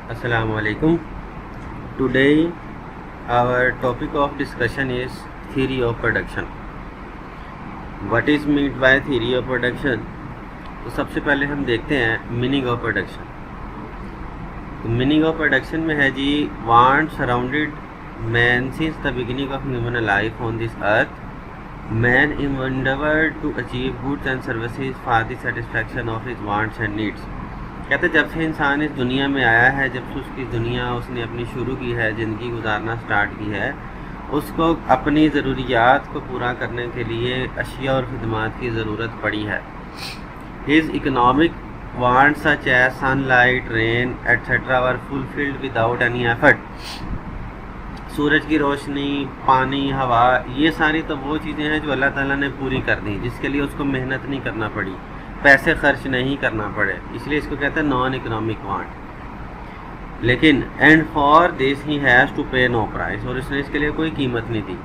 Assalamu alaikum. Today our topic of discussion is theory of production. What is meant by theory of production? तो सबसे पहले हम देखते हैं मीनिंग ऑफ प्रोडक्शन। तो मीनिंग ऑफ प्रोडक्शन में है जी, want surrounded man since the beginning of human life on this earth, man endeavor to achieve goods and services for the satisfaction of his wants and needs। कहते जब से इंसान इस दुनिया में आया है, जब से उसकी दुनिया उसने अपनी शुरू की है, ज़िंदगी गुजारना स्टार्ट की है, उसको अपनी ज़रूरियात को पूरा करने के लिए अशिया और खिदमात की ज़रूरत पड़ी है। His economic wants such as sunlight, rain etcetera were fulfilled without any effort. सूरज की रोशनी, पानी, हवा, ये सारी तो वो चीज़ें हैं जो अल्लाह ताला ने पूरी कर दी, जिसके लिए उसको मेहनत नहीं करना पड़ी, पैसे खर्च नहीं करना पड़े, इसलिए इसको कहते हैं नॉन इकोनॉमिक वांट। लेकिन and for this he has to pay no price, और इसने इसके लिए कोई कीमत नहीं दी।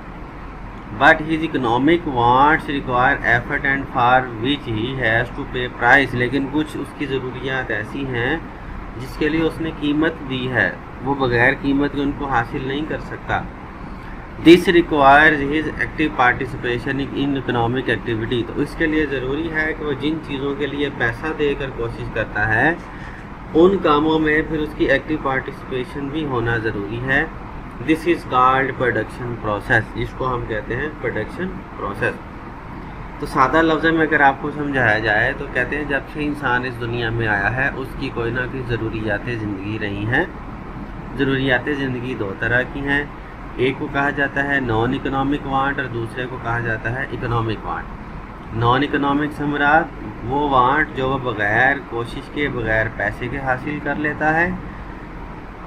But his economic wants require effort and for which he has to pay price, लेकिन कुछ उसकी ज़रूरियात ऐसी हैं जिसके लिए उसने कीमत दी है, वो बगैर कीमत के उनको हासिल नहीं कर सकता। This requires his active participation in economic activity, तो इसके लिए ज़रूरी है कि वो जिन चीज़ों के लिए पैसा देकर कोशिश करता है, उन कामों में फिर उसकी एक्टिव पार्टिसिपेशन भी होना ज़रूरी है। This is called production process, जिसको हम कहते हैं प्रोडक्शन प्रोसेस। तो सादा लफ्ज़ में अगर आपको समझाया जाए तो कहते हैं जब से इंसान इस दुनिया में आया है, उसकी कोई ना कोई ज़रूरियात ज़िंदगी रही हैं। ज़रूरियात ज़िंदगी दो तरह की हैं, एक को कहा जाता है नॉन इकोनॉमिक वांट और दूसरे को कहा जाता है इकोनॉमिक वांट। नॉन इकोनॉमिक से मुराद वो वांट जो वो बग़ैर कोशिश के, बग़ैर पैसे के हासिल कर लेता है,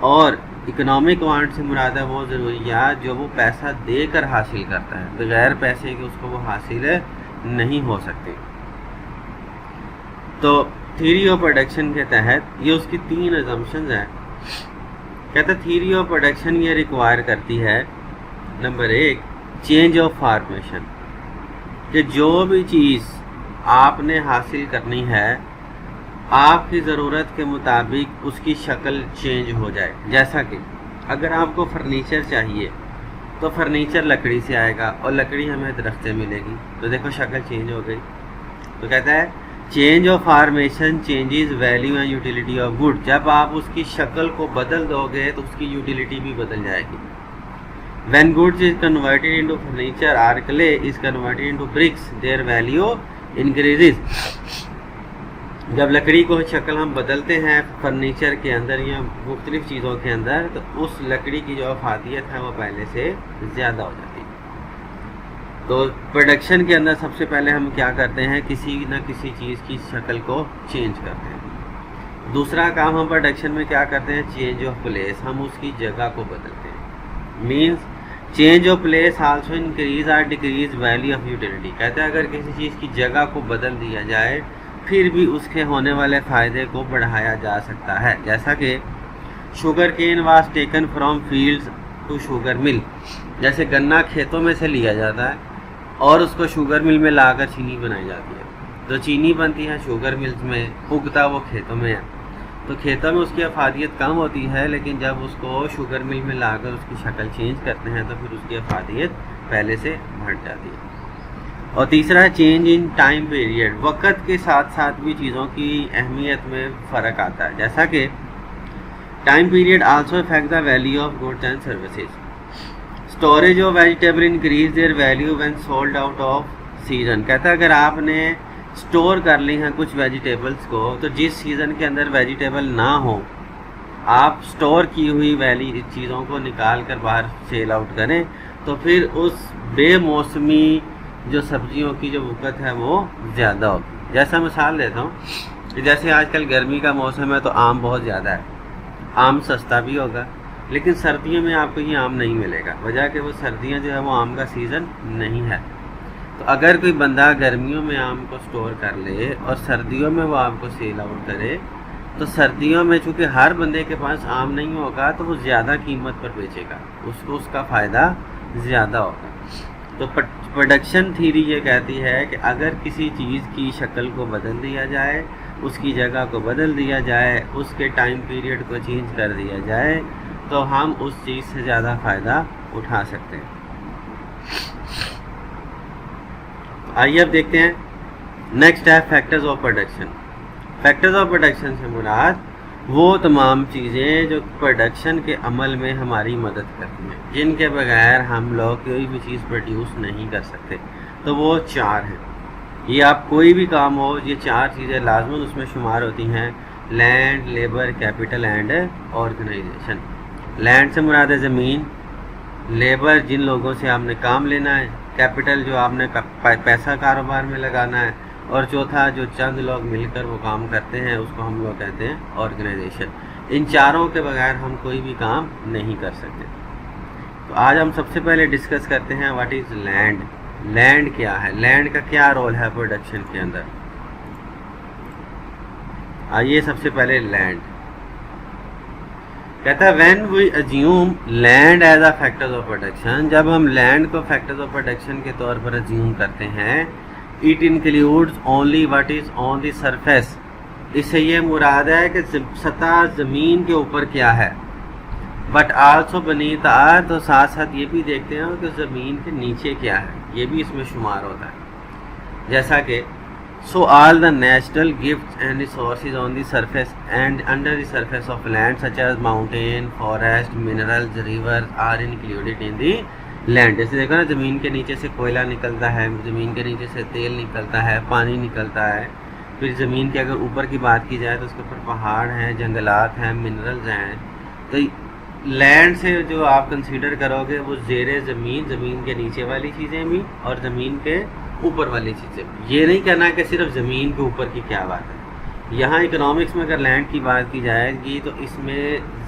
और इकोनॉमिक वांट से मुराद है वो ज़रूरियात जो वो पैसा देकर हासिल करता है, बग़ैर पैसे के उसको वो हासिल नहीं हो सकते। तो थ्योरी ऑफ प्रोडक्शन के तहत ये उसकी 3 अजम्पशंस हैं। कहता थ्योरी ऑफ प्रोडक्शन ये रिक्वायर करती है, नंबर 1 चेंज ऑफ फॉर्मेशन, कि जो भी चीज़ आपने हासिल करनी है, आपकी ज़रूरत के मुताबिक उसकी शक्ल चेंज हो जाए। जैसा कि अगर आपको फर्नीचर चाहिए तो फर्नीचर लकड़ी से आएगा और लकड़ी हमें दरख्त से मिलेगी, तो देखो शक्ल चेंज हो गई। तो कहता है change of formation changes value and utility of good, जब आप उसकी शक्ल को बदल दोगे तो उसकी यूटिलिटी भी बदल जाएगी। When goods is converted into furniture और clay is converted into bricks, their value increases. जब लकड़ी को शक्ल हम बदलते हैं फर्नीचर के अंदर या मुख्तलिफ चीज़ों के अंदर, तो उस लकड़ी की जो अफादियत है वो पहले से ज़्यादा हो जाती है। तो प्रोडक्शन के अंदर सबसे पहले हम क्या करते हैं, किसी न किसी चीज़ की शक्ल को चेंज करते हैं। दूसरा काम हम प्रोडक्शन में क्या करते हैं, चेंज ऑफ प्लेस, हम उसकी जगह को बदलते हैं। Means change of place also increase और डिक्रीज वैल्यू ऑफ यूटिलिटी। कहते हैं अगर किसी चीज़ की जगह को बदल दिया जाए फिर भी उसके होने वाले फ़ायदे को बढ़ाया जा सकता है। जैसा कि sugar cane was taken from fields to sugar mill, जैसे गन्ना खेतों में से लिया जाता है और उसको शुगर मिल में लाकर चीनी बनाई जाती है। तो चीनी बनती है शुगर मिल्स में, उगता वो खेतों में है, तो खेतों में उसकी अफादियत कम होती है, लेकिन जब उसको शुगर मिल में लाकर उसकी शक्ल चेंज करते हैं तो फिर उसकी अफादियत पहले से बढ़ जाती है। और तीसरा चेंज इन टाइम पीरियड, वक़्त के साथ साथ भी चीज़ों की अहमियत में फ़र्क आता है। जैसा कि time period also effect the value of goods and services. Storage of vegetable increase their value when sold out off season. कहता है अगर आपने स्टोर कर ली हैं कुछ वेजिटेबल्स को, तो जिस सीज़न के अंदर वेजिटेबल ना हो, आप स्टोर की हुई वैली चीज़ों को निकाल कर बाहर सेल आउट करें, तो फिर उस बेमौसमी जो सब्जियों की जो वक़्त है वो ज़्यादा होगी। जैसा मिसाल देता हूँ, जैसे आजकल गर्मी का मौसम है तो आम बहुत ज़्यादा है, आम सस्ता भी होगा, लेकिन सर्दियों में आपको ये आम नहीं मिलेगा, वजह कि वो सर्दियाँ जो है वो आम का सीज़न नहीं है। तो अगर कोई बंदा गर्मियों में आम को स्टोर कर ले और सर्दियों में वो आम को सेल आउट करे, तो सर्दियों में चूँकि हर बंदे के पास आम नहीं होगा तो वो ज़्यादा कीमत पर बेचेगा, उसको उसका फ़ायदा ज़्यादा होगा। तो प्रोडक्शन थ्योरी ये कहती है कि अगर किसी चीज़ की शक्ल को बदल दिया जाए, उसकी जगह को बदल दिया जाए, उसके टाइम पीरियड को चेंज कर दिया जाए, तो हम उस चीज़ से ज़्यादा फ़ायदा उठा सकते हैं। आइए अब देखते हैं नेक्स्ट है factors of production. Factors of production से मुराद वो तमाम चीज़ें जो प्रोडक्शन के अमल में हमारी मदद करती हैं, जिनके बगैर हम लोग कोई भी चीज़ प्रोड्यूस नहीं कर सकते। तो वो 4 हैं। ये आप कोई भी काम हो, ये 4 चीज़ें लाजमन उसमें शुमार होती हैं: land, labour, capital and organization. Land से मुराद है ज़मीन, लेबर जिन लोगों से आपने काम लेना है, कैपिटल जो आपने पैसा कारोबार में लगाना है, और चौथा जो चंद लोग मिलकर वो काम करते हैं उसको हम लोग कहते हैं ऑर्गेनाइजेशन। इन चारों के बगैर हम कोई भी काम नहीं कर सकते। तो आज हम सबसे पहले डिस्कस करते हैं व्हाट इज़ लैंड। लैंड क्या है, लैंड का क्या रोल है प्रोडक्शन के अंदर। आइए सबसे पहले लैंड कहता है when we assume land as a factors of production, जब हम लैंड को फैक्टर्स ऑफ प्रोडक्शन के तौर पर अज्यूम करते हैं, it includes only what is on the surface. इससे ये मुराद है कि सतह ज़मीन के ऊपर क्या है, बट आल्सो बनीथ अर्थ, तो साथ साथ ये भी देखते हैं कि ज़मीन के नीचे क्या है, ये भी इसमें शुमार होता है। जैसा कि so all the natural gifts and resources on the surface and under the surface of land such as mountain, forest, minerals, rivers are included in the land. जैसे देखो ना, ज़मीन के नीचे से कोयला निकलता है, ज़मीन के नीचे से तेल निकलता है, पानी निकलता है। फिर ज़मीन के अगर ऊपर की बात की जाए तो उसके ऊपर पहाड़ हैं, जंगलात हैं, मिनरल्स हैं। तो लैंड से जो आप कंसीडर करोगे वो ज़ेरे ज़मीन, ज़मीन के नीचे वाली चीज़ें भी और ज़मीन के ऊपर वाली चीज़ें भी। ये नहीं कहना कि सिर्फ ज़मीन के ऊपर की क्या बात है। यहाँ इकोनॉमिक्स में अगर लैंड की बात की जाएगी तो इसमें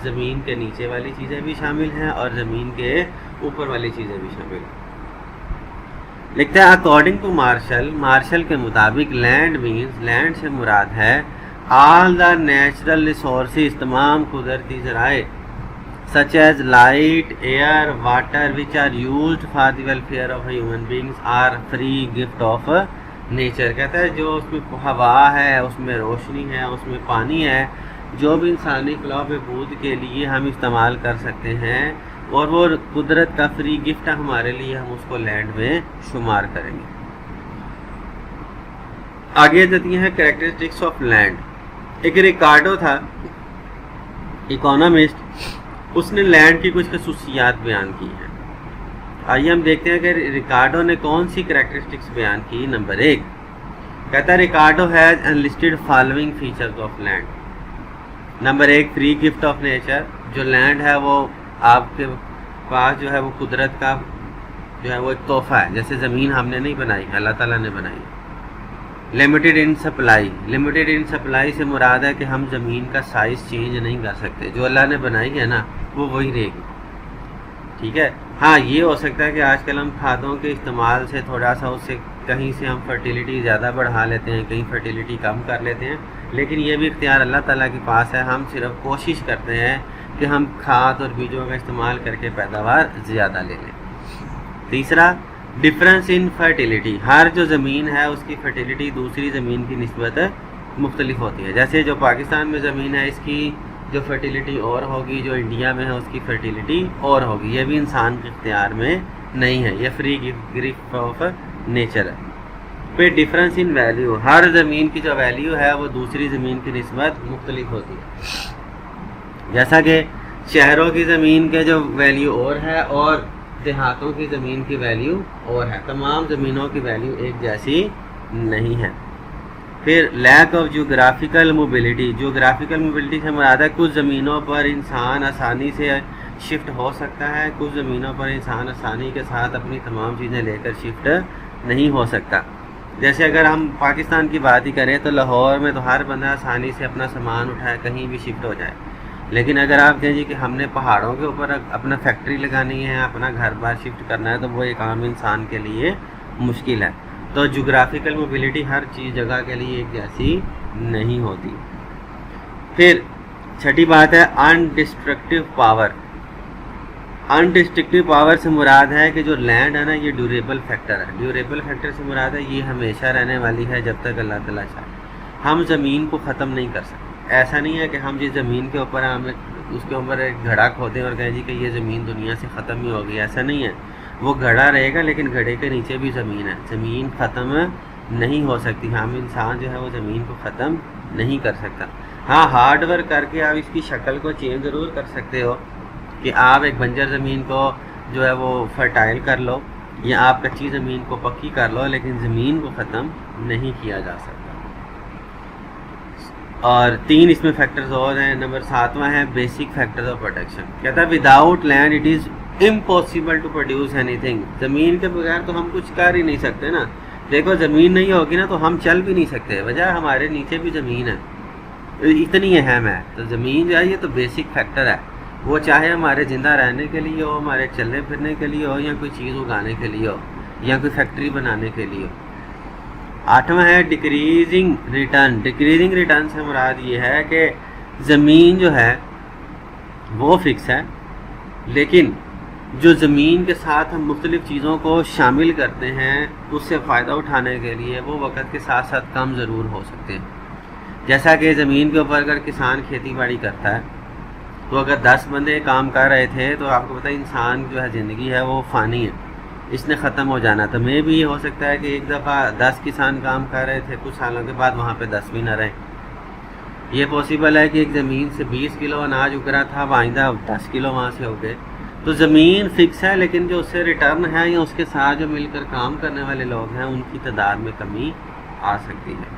ज़मीन के नीचे वाली चीज़ें भी शामिल हैं और ज़मीन के ऊपर वाली चीज़ें भी शामिल हैं। लिखते हैं अकॉर्डिंग टू मार्शल, मार्शल के मुताबिक लैंड मीन्स, लैंड से मुराद है ऑल द नेचुरल रिसोर्सेज, तमाम कुदरती ज़राए, such as light, air, water, which are used for the welfare of human beings, are free gift of nature। कहता है जो उसमें हवा है, उसमें रोशनी है, उसमें पानी है, जो भी इंसानी फलाह बहबूद के लिए हम इस्तेमाल कर सकते हैं और वो कुदरत का फ्री गिफ्ट है हमारे लिए, हम उसको लैंड में शुमार करेंगे। आगे जाती हैं कैरेक्टरिस्टिक्स ऑफ लैंड। एक रिकार्डो था इकोनॉमिस्ट, उसने लैंड की कुछ खसूसियात बयान की हैं। आइए हम देखते हैं कि रिकार्डो ने कौन सी कैरेक्टरिस्टिक्स बयान की। नंबर 1 कहता है Ricardo has unlisted following features of land. Number 1 free gift of nature, जो लैंड है वो आपके पास जो है वो कुदरत का जो है वो एक तोहफ़ा है। जैसे ज़मीन हमने नहीं बनाई, अल्लाह ताला ने बनाई। Limited in supply, limited in supply से मुराद है कि हम ज़मीन का साइज़ चेंज नहीं कर सकते, जो अल्लाह ने बनाई है ना वो वही रहेगी। ठीक है, हाँ ये हो सकता है कि आजकल हम खादों के इस्तेमाल से थोड़ा सा उससे कहीं से हम फर्टिलिटी ज़्यादा बढ़ा लेते हैं, कहीं फर्टिलिटी कम कर लेते हैं, लेकिन ये भी इख्तियार अल्लाह ताला के पास है। हम सिर्फ कोशिश करते हैं कि हम खाद और बीजों का इस्तेमाल करके पैदावार ज़्यादा ले लें। तीसरा डिफरेंस इन फर्टिलिटी, हर जो ज़मीन है उसकी फर्टिलिटी दूसरी ज़मीन की निस्बत मुख्तलिफ होती है। जैसे जो पाकिस्तान में ज़मीन है इसकी जो फर्टिलिटी और होगी, जो इंडिया में है उसकी फर्टिलिटी और होगी। ये भी इंसान के इख्तियार में नहीं है, ये फ्री गिफ्ट ऑफ नेचर है। फिर डिफरेंस इन वैल्यू, हर ज़मीन की जो वैल्यू है वो दूसरी ज़मीन की निस्बत मुख्तलिफ होती है। जैसा कि शहरों की ज़मीन के जो वैल्यू और है और देहातों की ज़मीन की वैल्यू और है, तमाम ज़मीनों की वैल्यू एक जैसी नहीं है। फिर lack of geographical mobility, geographical mobility से मुराद है कुछ ज़मीनों पर इंसान आसानी से शिफ्ट हो सकता है, कुछ ज़मीनों पर इंसान आसानी के साथ अपनी तमाम चीज़ें लेकर शिफ्ट नहीं हो सकता। जैसे अगर हम पाकिस्तान की बात ही करें तो लाहौर में तो हर बंदा आसानी से अपना सामान उठाए कहीं भी शिफ्ट हो जाए, लेकिन अगर आप कहें कि हमने पहाड़ों के ऊपर अपना फैक्ट्री लगानी है, अपना घर बार शिफ्ट करना है, तो वो एक आम इंसान के लिए मुश्किल है। तो जियोग्राफिकल मोबिलिटी हर चीज़ जगह के लिए एक जैसी नहीं होती। फिर छठी बात है अनडिस्ट्रक्टिव पावर। अनडिस्ट्रक्टिव पावर से मुराद है कि जो लैंड है ना ये ड्यूरेबल फैक्टर है। ड्यूरेबल फैक्टर से मुराद है ये हमेशा रहने वाली है जब तक अल्लाह ताला चाहे। हम ज़मीन को ख़त्म नहीं कर सकते। ऐसा नहीं है कि हम जिस ज़मीन के ऊपर हम उसके ऊपर एक घड़ा खोदें और कहें जी कि ये ज़मीन दुनिया से ख़त्म ही हो गई, ऐसा नहीं है। वो घड़ा रहेगा लेकिन घड़े के नीचे भी ज़मीन है, ज़मीन ख़त्म नहीं हो सकती। हम इंसान जो है वो ज़मीन को ख़त्म नहीं कर सकता। हाँ, हार्ड वर्क करके आप इसकी शक्ल को चेंज ज़रूर कर सकते हो कि आप एक बंजर ज़मीन को जो है वो फर्टाइल कर लो या आप कच्ची ज़मीन को पक्की कर लो, लेकिन ज़मीन को ख़त्म नहीं किया जा सकता। और 3 इसमें फैक्टर्स और हैं। नंबर 7वां है बेसिक फैक्टर्स ऑफ प्रोटेक्शन। कहता है without land it is impossible to produce anything. ज़मीन के बगैर तो हम कुछ कर ही नहीं सकते ना। देखो, ज़मीन नहीं होगी ना तो हम चल भी नहीं सकते, वजह हमारे नीचे भी ज़मीन है, इतनी अहम है। तो ज़मीन जो है ये तो बेसिक फैक्टर है, वो चाहे हमारे ज़िंदा रहने के लिए हो, हमारे चलने फिरने के लिए हो, या कोई चीज़ उगाने के लिए हो, या कोई फैक्ट्री बनाने के लिए हो। 8वां है डिक्रीजिंग रिटर्न। डिक्रीजिंग रिटर्न से मुराद ये है कि ज़मीन जो है वो फिक्स है, लेकिन जो ज़मीन के साथ हम मुख्तलिफ़ चीज़ों को शामिल करते हैं उससे फ़ायदा उठाने के लिए वो वक़्त के साथ साथ कम ज़रूर हो सकते हैं। जैसा कि ज़मीन के ऊपर अगर किसान खेती बाड़ी करता है तो अगर 10 बंदे काम कर रहे थे तो आपको पता है इंसान जो है ज़िंदगी है वो फ़ानी है, इसने ख़त्म हो जाना। तो मे भी ये हो सकता है कि एक दफ़ा 10 किसान काम कर रहे थे, कुछ सालों के बाद वहाँ पे 10 भी ना रहे। ये पॉसिबल है कि एक ज़मीन से 20 किलो अनाज उगरा था, अब आइंदा 10 किलो वहाँ से उगे। तो ज़मीन फ़िक्स है, लेकिन जो उससे रिटर्न है या उसके साथ जो मिलकर काम करने वाले लोग हैं उनकी तादाद में कमी आ सकती है।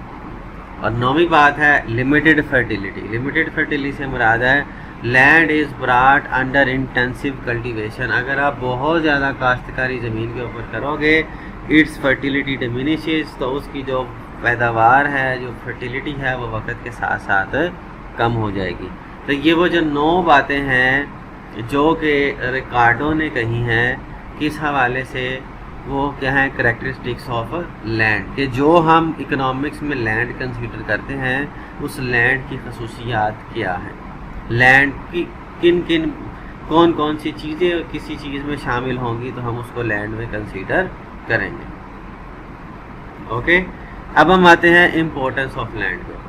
और 9वीं बात है लिमिटेड फर्टिलिटी। लिमिटेड फर्टिलिटी से मुराद है land is brought under intensive cultivation. अगर आप बहुत ज़्यादा काश्तकारी ज़मीन के ऊपर करोगे, इट्स फर्टिलिटी डिमिनिशेस, तो उसकी जो पैदावार है, जो फर्टिलिटी है, वो वक्त के साथ साथ कम हो जाएगी। तो ये वो जो 9 बातें हैं जो कि रिकार्डो ने कही हैं, किस हवाले से, वो क्या है करैक्टरिस्टिक्स ऑफ लैंड, कि जो हम इकोनॉमिक्स में लैंड कंसीडर करते हैं उस लैंड की खसूसियात क्या हैं, लैंड की किन किन कौन कौन सी चीज़ें किसी चीज़ में शामिल होंगी तो हम उसको लैंड में कंसीडर करेंगे। ओके, अब हम आते हैं इम्पोर्टेंस ऑफ लैंड के ऊपर।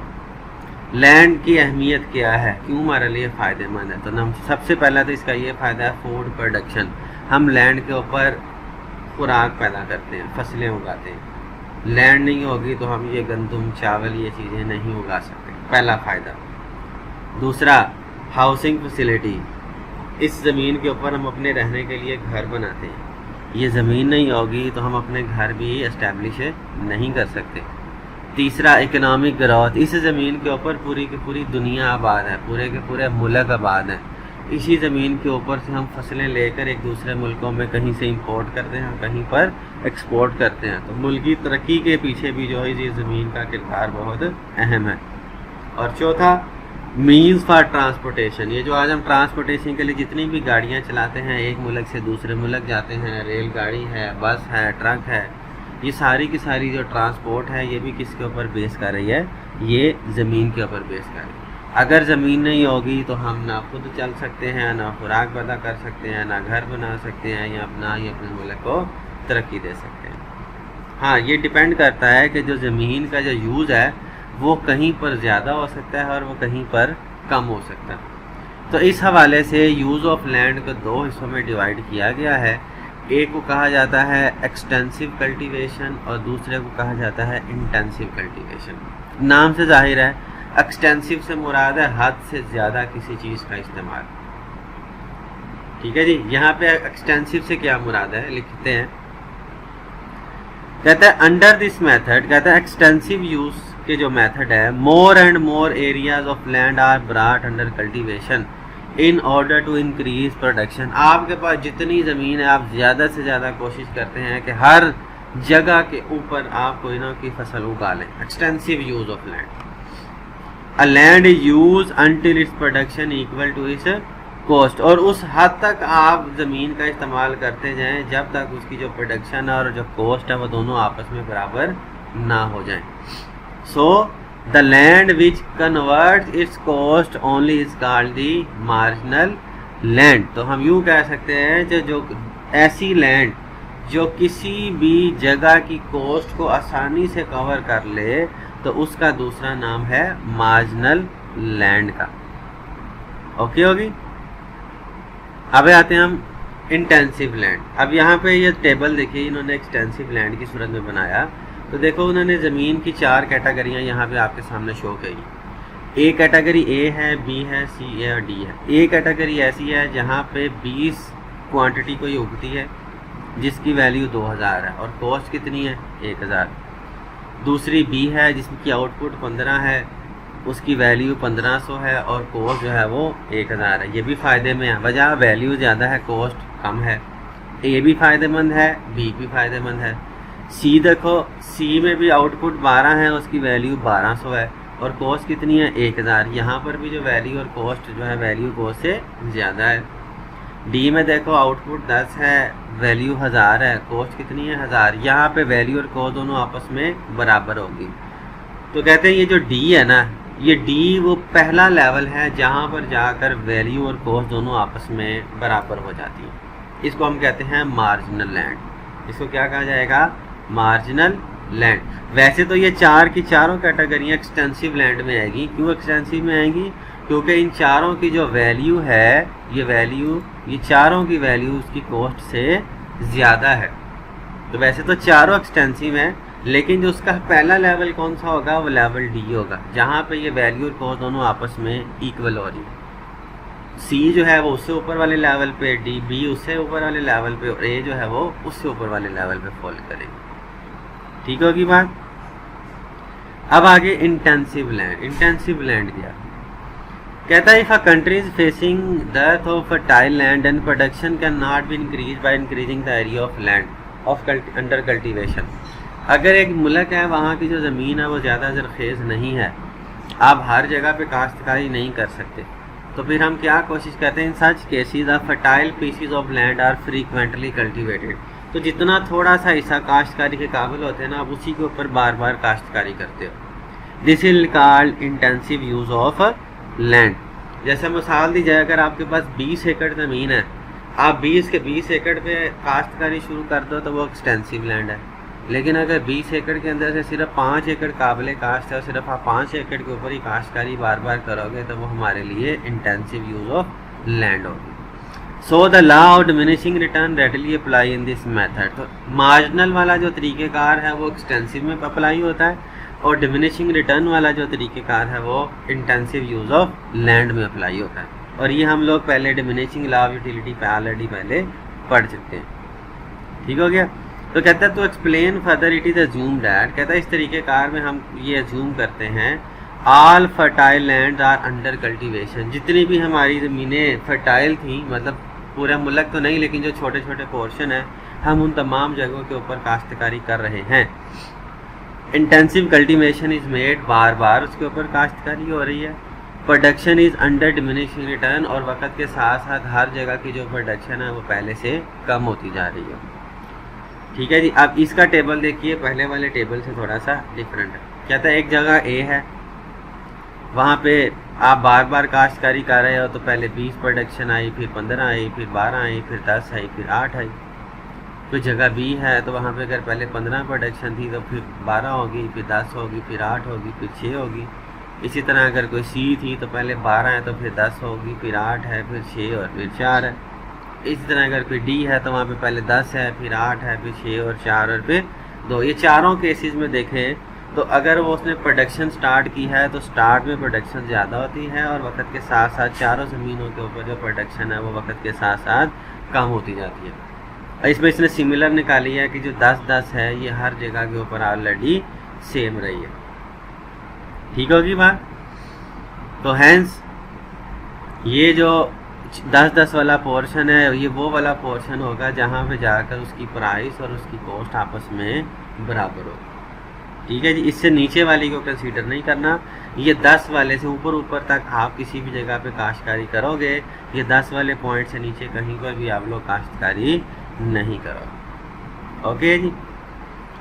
लैंड की अहमियत क्या है, क्यों हमारे लिए फ़ायदेमंद है। तो हम सबसे पहला तो इसका ये फ़ायदा है फूड प्रोडक्शन। हम लैंड के ऊपर खुराक पैदा करते हैं, फसलें उगाते हैं। लैंड नहीं होगी तो हम ये गंदम, चावल, ये चीज़ें नहीं उगा सकते, पहला फ़ायदा। दूसरा, हाउसिंग फैसिलिटी। इस ज़मीन के ऊपर हम अपने रहने के लिए घर बनाते हैं। ये ज़मीन नहीं होगी तो हम अपने घर भी इस्टेब्लिश नहीं कर सकते। तीसरा, इकोनॉमिक ग्रोथ। इस ज़मीन के ऊपर पूरी की पूरी दुनिया आबाद है, पूरे के पूरे मुल्क आबाद हैं। इसी ज़मीन के ऊपर से हम फसलें लेकर एक दूसरे मुल्कों में कहीं से इंपोर्ट करते हैं, कहीं पर एक्सपोर्ट करते हैं। तो मुल्क की तरक्की के पीछे भी जो है ये ज़मीन का किरदार बहुत अहम है। और चौथा, मीन्स फॉर ट्रांसपोर्टेशन। ये जो आज हम ट्रांसपोर्टेशन के लिए जितनी भी गाड़ियाँ चलाते हैं, एक मुल्क से दूसरे मुल्क जाते हैं, रेलगाड़ी है, बस है, ट्रक है, ये सारी की सारी जो ट्रांसपोर्ट है ये भी किसके ऊपर बेस कर रही है, ये ज़मीन के ऊपर बेस कर रही है। अगर ज़मीन नहीं होगी तो हम ना खुद चल सकते हैं, ना खुराक पैदा कर सकते हैं, ना घर बना सकते हैं, या अपना ही अपने मुल्क को तरक्की दे सकते हैं। हाँ, ये डिपेंड करता है कि जो ज़मीन का जो यूज़ है वो कहीं पर ज़्यादा हो सकता है और वो कहीं पर कम हो सकता है। तो इस हवाले से यूज़ ऑफ लैंड को 2 हिस्सों में डिवाइड किया गया है। एक को कहा जाता है एक्सटेंसिव कल्टीवेशन और दूसरे को कहा जाता है इंटेंसिव कल्टीवेशन। नाम से जाहिर है, एक्सटेंसिव से मुराद है हद से ज़्यादा किसी चीज़ का इस्तेमाल। ठीक है जी, यहाँ पे एक्सटेंसिव से क्या मुराद है लिखते हैं। कहता है अंडर दिस मेथड, कहता है एक्सटेंसिव यूज़ के जो मेथड है, more and more areas of land are brought under cultivation in order to increase production. आपके पास जितनी ज़मीन है आप ज़्यादा से ज़्यादा कोशिश करते हैं कि हर जगह के ऊपर आप कोई ना कोई फसल उगा लें। Extensive use of land. A land is use until its production equal to its cost. और उस हद तक आप ज़मीन का इस्तेमाल करते जाएं जब तक उसकी जो प्रोडक्शन और जो कॉस्ट है वो दोनों आपस में बराबर ना हो जाएं। So the land which convert it's cost only is called the marginal land. तो हम यूँ कह सकते हैं जो ऐसी लैंड जो किसी भी जगह की कॉस्ट को आसानी से कवर कर ले तो उसका दूसरा नाम है मार्जिनल लैंड का। ओके होगी। अब आते हैं हम इंटेंसिव लैंड। अब यहाँ पे ये टेबल देखिए इन्होंने एक्सटेंसिव लैंड की सूरत में बनाया। तो देखो उन्होंने ज़मीन की 4 कैटेगरियाँ यहाँ पे आपके सामने शो की। ए कैटेगरी ए है, बी है, सी है और डी है। ए कैटेगरी ऐसी है जहाँ पे 20 क्वांटिटी कोई उगती है जिसकी वैल्यू 2000 है और कॉस्ट कितनी है 1000। दूसरी बी है जिसकी आउटपुट 15 है, उसकी वैल्यू 1500 है और कॉस्ट जो है वो 1000 है। ये भी फ़ायदे में है, वजह वैल्यू ज़्यादा है कॉस्ट कम है। ए भी फ़ायदेमंद है, बी भी फ़ायदेमंद है। सी देखो, सी में भी आउटपुट 12 है, उसकी वैल्यू 1200 है और कॉस्ट कितनी है 1000। यहाँ पर भी जो वैल्यू और कॉस्ट जो है वैल्यू कॉस्ट से ज़्यादा है। डी में देखो आउटपुट 10 है, वैल्यू 1000 है, कॉस्ट कितनी है 1000। यहाँ पे वैल्यू और कॉस्ट दोनों आपस में बराबर होगी। तो कहते हैं ये जो डी है ना, ये डी वो पहला लेवल है जहाँ पर जाकर वैल्यू और कॉस्ट दोनों आपस में बराबर हो जाती है। इसको हम कहते हैं मार्जिनल लैंड। इसको क्या कहा जाएगा? Marginal land. वैसे तो ये 4 की चारों कैटेगरियाँ एक्सटेंसिव लैंड में आएगी। क्यों एक्सटेंसिव में आएंगी? क्योंकि इन चारों की जो वैल्यू है, ये चारों की वैल्यू उसकी कॉस्ट से ज़्यादा है। तो वैसे तो चारों एक्सटेंसिव हैं, लेकिन जो उसका पहला लेवल कौन सा होगा वो लेवल डी होगा, जहाँ पे ये वैल्यू और कॉस्ट दोनों आपस में इक्वल हो रही है। सी जो है वो उससे ऊपर वाले लेवल पे, डी बी उससे ऊपर वाले लेवल पे और ए जो है वो उससे ऊपर वाले लेवल पे फॉल करेंगे। ठीक होगी बात। अब आगे इंटेंसिव लैंड। इंटेंसिव लैंड क्या कहता है? If a country is facing death of fertile land and production can not be increase by increasing the area of land of under cultivation. अगर एक मुल्क है वहाँ की जो ज़मीन है वो ज़्यादा ज़रखेज़ नहीं है, आप हर जगह पे काश्तकारी नहीं कर सकते, तो फिर हम क्या कोशिश करते हैं? In such cases of fertile pieces of land are frequently cultivated. तो जितना थोड़ा सा हिस्सा काश्तकारी के काबिल होते हैं ना, आप उसी के ऊपर बार बार काश्तकारी करते हो। This is called intensive use of land. जैसे मिसाल दी जाए, अगर आपके पास 20 एकड़ ज़मीन है, आप 20 के 20 एकड़ पे काश्तकारी शुरू कर दो तो वो एक्सटेंसिव लैंड है। लेकिन अगर 20 एकड़ के अंदर से सिर्फ 5 एकड़ काबिल काश्त है और सिर्फ आप 5 एकड़ के ऊपर ही काश्तकारी बार बार करोगे तो वो हमारे लिए इंटेंसिव यूज़ ऑफ लैंड होगी। So the law of diminishing return readily apply in this method. तो मार्जिनल वाला जो तरीक़ेकार है वो एक्सटेंसिव में अप्लाई होता है और डिमिनिशिंग रिटर्न वाला जो तरीक़ेकार है वो इंटेंसिव यूज़ ऑफ लैंड में अप्लाई होता है। और ये हम लोग पहले डिमिनिशिंग लॉ ऑफ यूटिलिटी पे ऑलरेडी पहले पढ़ चुके हैं। ठीक हो गया। तो कहता है तो explain further it is assume that, कहता है इस तरीक़ेकार में हम ये अज्यूम करते हैं all fertile land are under cultivation. जितनी भी हमारी ज़मीनें फर्टाइल थी, मतलब पूरा मुल्क तो नहीं लेकिन जो छोटे छोटे पोर्शन है, हम उन तमाम जगहों के ऊपर काश्तकारी कर रहे हैं। इंटेंसिव कल्टीवेशन इज़ मेड, बार बार उसके ऊपर काश्तकारी हो रही है। Production is under diminishing return, और वक्त के साथ साथ हर जगह की जो प्रोडक्शन है वो पहले से कम होती जा रही है। ठीक है जी। अब इसका टेबल देखिए, पहले वाले टेबल से थोड़ा सा डिफरेंट है। कहता है एक जगह ए है, वहाँ पे आप बार बार काश्तकारी कर रहे हो, तो पहले 20 प्रोडक्शन आई, फिर 15 आई, फिर 12 आई, फिर 10 आई, फिर 8 आई। कोई जगह बी है तो वहाँ पे अगर पहले 15 प्रोडक्शन थी तो फिर 12 होगी, फिर 10 होगी, फिर 8 होगी, फिर 6 होगी। इसी तरह अगर कोई सी थी तो पहले 12 है तो फिर 10 होगी, फिर 8 है, फिर 6 और फिर 4 है। इसी तरह अगर कोई डी है तो वहाँ पे पहले 10 है, फिर 8 है, फिर 6 और 4 और फिर 2। ये चारों केसेस में देखें तो अगर वो उसने प्रोडक्शन स्टार्ट की है तो स्टार्ट में प्रोडक्शन ज़्यादा होती है और वक्त के साथ साथ चारों ज़मीनों के ऊपर जो प्रोडक्शन है वो वक्त के साथ साथ कम होती जाती है। इसमें इसने सिमिलर निकाली है कि जो 10-10 है ये हर जगह के ऊपर ऑलरेडी सेम रही है। ठीक होगी बात। तो हैंस ये जो 10-10 वाला पोर्शन है ये वो वाला पोर्शन होगा जहाँ पे जाकर उसकी प्राइस और उसकी कॉस्ट आपस में बराबर होगी। ठीक है जी। इससे नीचे वाली को कंसीडर नहीं करना। ये 10 वाले से ऊपर तक आप किसी भी जगह पे काश्तकारी करोगे, ये 10 वाले पॉइंट से नीचे कहीं पर भी आप लोग काश्तकारी नहीं करोगे। ओके जी।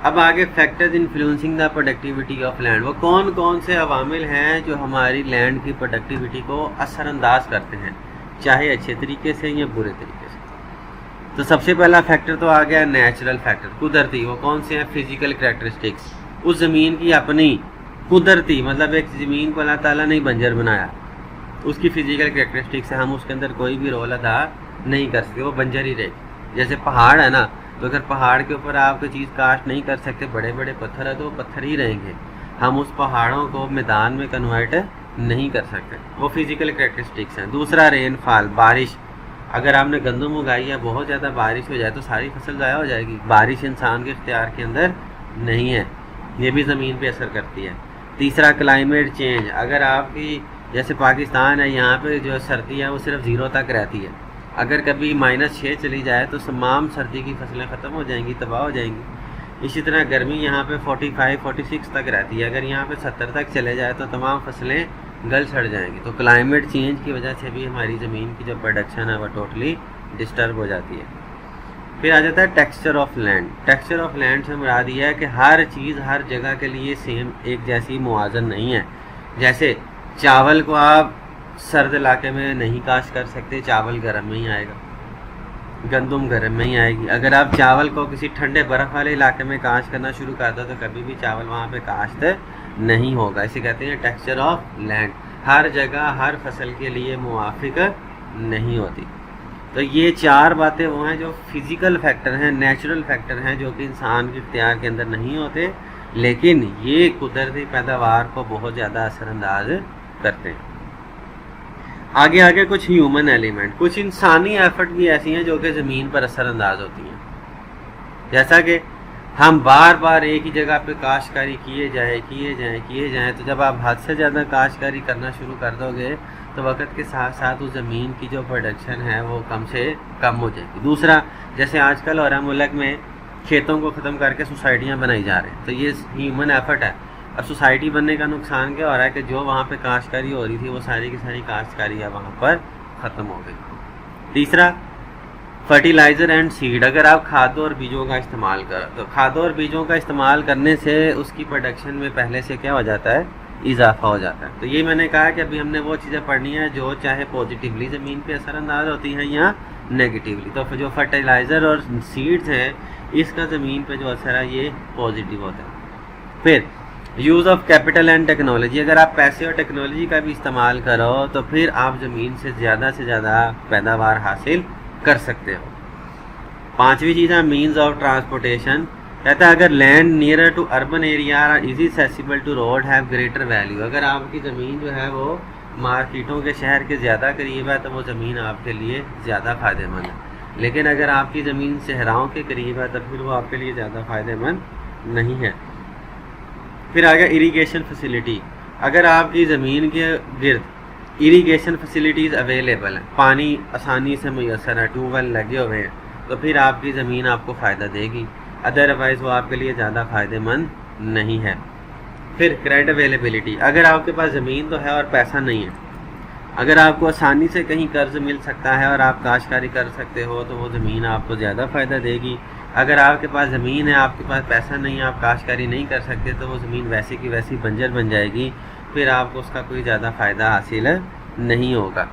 अब आगे factors influencing the productivity of land. वो कौन कौन से अवामिल हैं जो हमारी लैंड की प्रोडक्टिविटी को असरअंदाज करते हैं, चाहे अच्छे तरीके से या बुरे तरीके से। तो सबसे पहला फैक्टर तो आ गया नेचुरल फैक्टर, कुदरती। वो कौन से हैं? Physical characteristics. उस ज़मीन की अपनी कुदरती, मतलब एक ज़मीन को अल्लाह ताला ने बंजर बनाया, उसकी फिजिकल कैरेक्टरिस्टिक से हम उसके अंदर कोई भी रोल अदा नहीं कर सकते, वो बंजर ही रहेगी। जैसे पहाड़ है ना, तो अगर पहाड़ के ऊपर आप कोई चीज़ कास्ट नहीं कर सकते, बड़े बड़े पत्थर है तो वो पत्थर ही रहेंगे, हम उस पहाड़ों को मैदान में कन्वर्ट नहीं कर सकते, वो फिजिकल कैरेक्टरिस्टिक्स हैं। दूसरा रेनफॉल, बारिश, अगर आपने गंदम उगाई है, बहुत ज़्यादा बारिश हो जाए तो सारी फसल ज़ाया हो जाएगी। बारिश इंसान के इख्तियार के अंदर नहीं है, ये भी ज़मीन पे असर करती है। तीसरा क्लाइमेट चेंज, अगर आपकी जैसे पाकिस्तान है, यहाँ पे जो सर्दी है वो सिर्फ 0 तक रहती है, अगर कभी -6 चली जाए तो तमाम सर्दी की फसलें ख़त्म हो जाएंगी, तबाह हो जाएंगी। इसी तरह गर्मी यहाँ पे 45-46 तक रहती है, अगर यहाँ पे 70 तक चले जाए तो तमाम फसलें गल सड़ जाएंगी। तो क्लाइमेट चेंज की वजह से भी हमारी ज़मीन की जो प्रोडक्शन है वह टोटली डिस्टर्ब हो जाती है। फिर आ जाता है texture of land. Texture of land से मुराद ये है कि हर चीज़ हर जगह के लिए सेम एक जैसी मुआज़न नहीं है। जैसे चावल को आप सर्द इलाके में नहीं काश्त कर सकते, चावल गर्म में ही आएगा, गंदम गर्म में ही आएगी। अगर आप चावल को किसी ठंडे बर्फ़ वाले इलाके में काश्त करना शुरू कर दो तो कभी भी चावल वहाँ पे काश्त नहीं होगा। इसे कहते हैं टेक्सचर ऑफ लैंड। हर जगह हर फसल के लिए मुवाफिक नहीं होती। तो ये 4 बातें वो हैं जो फिज़िकल फैक्टर हैं, नेचुरल फैक्टर हैं, जो कि इंसान के इख्तियार के अंदर नहीं होते, लेकिन ये कुदरती पैदावार को बहुत ज़्यादा असरअंदाज करते हैं। आगे आगे कुछ ह्यूमन एलिमेंट, कुछ इंसानी एफर्ट भी ऐसी हैं जो कि ज़मीन पर असरअंदाज होती हैं। जैसा कि हम बार बार एक ही जगह पे काश्तकारी किए जाएं, तो जब आप हद से ज़्यादा काश्तकारी करना शुरू कर दोगे तो वक्त के साथ साथ उस ज़मीन की जो प्रोडक्शन है वो कम से कम हो जाएगी। दूसरा, जैसे आजकल और मुल्क में खेतों को ख़त्म करके सोसाइटियाँ बनाई जा रही हैं, तो ये ह्यूमन एफर्ट है। अब सोसाइटी बनने का नुकसान क्या हो रहा है कि जो वहाँ पे काश्तकारी हो रही थी वो सारी की सारी काश्तकारी है वहाँ पर ख़त्म हो गई। तीसरा, फर्टिलाइज़र एंड सीड, अगर आप खादों और बीजों का इस्तेमाल करो तो खादों और बीजों का इस्तेमाल करने से उसकी प्रोडक्शन में पहले से क्या हो जाता है, इजाफा हो जाता है। तो ये मैंने कहा कि अभी हमने वो चीज़ें पढ़नी है जो चाहे पॉजिटिवली ज़मीन पे असरअंदाज होती हैं या नेगेटिवली। तो जो फर्टिलाइज़र और सीड्स हैं इसका ज़मीन पे जो असर है ये पॉजिटिव होता है। फिर use of capital and technology, अगर आप पैसे और टेक्नोलॉजी का भी इस्तेमाल करो तो फिर आप ज़मीन से ज़्यादा पैदावार हासिल कर सकते हो। 5वीं चीज़ है मीन्स ऑफ ट्रांसपोर्टेशन। कहता है अगर land nearer to urban area easy accessible to road have greater value, अगर आपकी ज़मीन जो है वो मार्केटों के शहर के ज़्यादा करीब है तो वो ज़मीन आपके लिए ज़्यादा फ़ायदेमंद है। लेकिन अगर आपकी ज़मीन सहराओं के करीब है तो फिर वो आपके लिए ज़्यादा फ़ायदेमंद नहीं है। फिर आ गया इरीगेशन फैसिलिटी, अगर आपकी ज़मीन के गिर्द इरीगेशन फैसिलिटीज़ अवेलेबल हैं, पानी आसानी से मुयसर है, ट्यूबवेल लगे हुए हैं, तो फिर आपकी ज़मीन आपको फ़ायदा देगी, अदरवाइज़ वो आपके लिए ज़्यादा फ़ायदेमंद नहीं है। फिर क्रेडिट अवेलेबिलिटी, अगर आपके पास ज़मीन तो है और पैसा नहीं है, अगर आपको आसानी से कहीं कर्ज मिल सकता है और आप काश्तकारी कर सकते हो तो वो ज़मीन आपको ज़्यादा फ़ायदा देगी। अगर आपके पास ज़मीन है, आपके पास पैसा नहीं है, आप काश्तकारी नहीं कर सकते तो वो ज़मीन वैसी की वैसी बंजर बन जाएगी, फिर आपको उसका कोई ज़्यादा फ़ायदा हासिल नहीं होगा।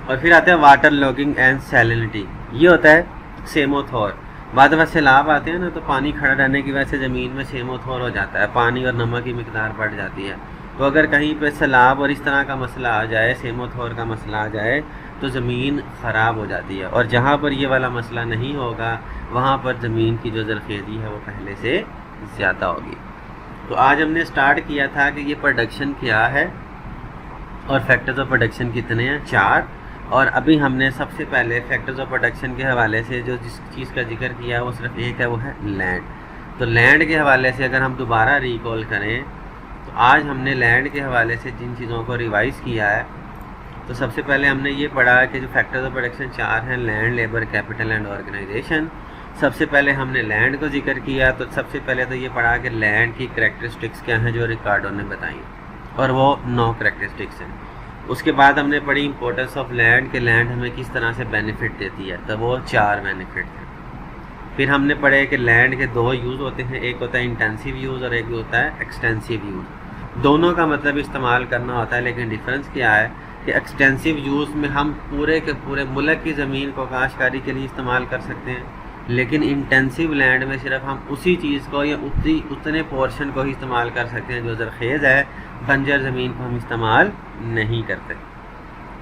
और फिर आता है वाटर लॉगिंग एंड सैलिनिटी, ये होता है सेमोथोर। बाद में सैलाब आते हैं ना तो पानी खड़ा रहने की वजह से ज़मीन में सेमोथोर हो जाता है, पानी और नमक की मिकदार बढ़ जाती है। तो अगर कहीं पे सैलाब और इस तरह का मसला आ जाए, सेमोथोर का मसला आ जाए, तो ज़मीन ख़राब हो जाती है। और जहाँ पर ये वाला मसला नहीं होगा वहाँ पर ज़मीन की जो ज़रख़ेज़ी है वो पहले से ज़्यादा होगी। तो आज हमने स्टार्ट किया था कि ये प्रोडक्शन क्या है और फैक्टर्स ऑफ प्रोडक्शन कितने हैं, 4। और अभी हमने सबसे पहले फैक्टर्स ऑफ प्रोडक्शन के हवाले से जो जिस चीज़ का जिक्र किया है वो सिर्फ एक है, वो है लैंड। तो लैंड के हवाले से अगर हम दोबारा रिकॉल करें तो आज हमने लैंड के हवाले से जिन चीज़ों को रिवाइज़ किया है, तो सबसे पहले हमने ये पढ़ा कि जो फैक्टर्स ऑफ प्रोडक्शन 4 हैं, land, labour, capital and organization. सबसे पहले हमने लैंड को जिक्र किया, तो सबसे पहले तो ये पढ़ा कि लैंड की करैक्टरिस्टिक्स क्या हैं जो रिकार्डो ने बताई, और वो 9 करैक्टरिस्टिक्स हैं। उसके बाद हमने पढ़ी इंपॉर्टेंस ऑफ लैंड, कि लैंड हमें किस तरह से बेनिफिट देती है, तो वो 4 बेनिफिट हैं। फिर हमने पढ़े कि लैंड के 2 यूज़ होते हैं, एक होता है इंटेंसिव यूज़ और एक होता है एक्सटेंसिव यूज़। दोनों का मतलब इस्तेमाल करना होता है, लेकिन डिफरेंस क्या है कि एक्सटेंसिव यूज़ में हम पूरे के पूरे मुल्क की ज़मीन को काश्तकारी के लिए इस्तेमाल कर सकते हैं, लेकिन इंटेंसिव लैंड में सिर्फ हम उसी चीज़ को या उतने पोर्शन को ही इस्तेमाल कर सकते हैं जो ज़रखेज़ है, बंजर ज़मीन को हम इस्तेमाल नहीं करते।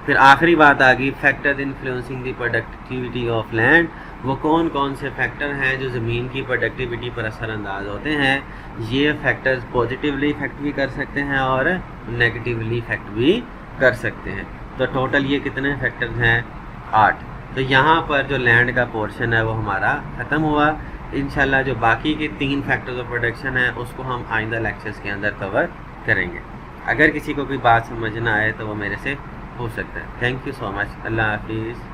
फिर आखिरी बात आ गई factors influencing the productivity of land. वो कौन कौन से फैक्टर हैं जो ज़मीन की प्रोडक्टिविटी पर असरअंदाज होते हैं। ये फैक्टर्स पॉजिटिवली इफेक्ट भी कर सकते हैं और नेगेटिवली इफेक्ट भी कर सकते हैं। तो टोटल ये कितने फैक्टर्स हैं? 8। तो यहाँ पर जो लैंड का पोर्शन है वो हमारा ख़त्म हुआ। इंशाल्लाह जो बाकी के 3 फैक्टर्स ऑफ प्रोडक्शन है उसको हम आइंदा लेक्चर्स के अंदर कवर करेंगे। अगर किसी को कोई बात समझ ना आए तो वो मेरे से पूछ सकता है। Thank you so much. Allah हाफिज़।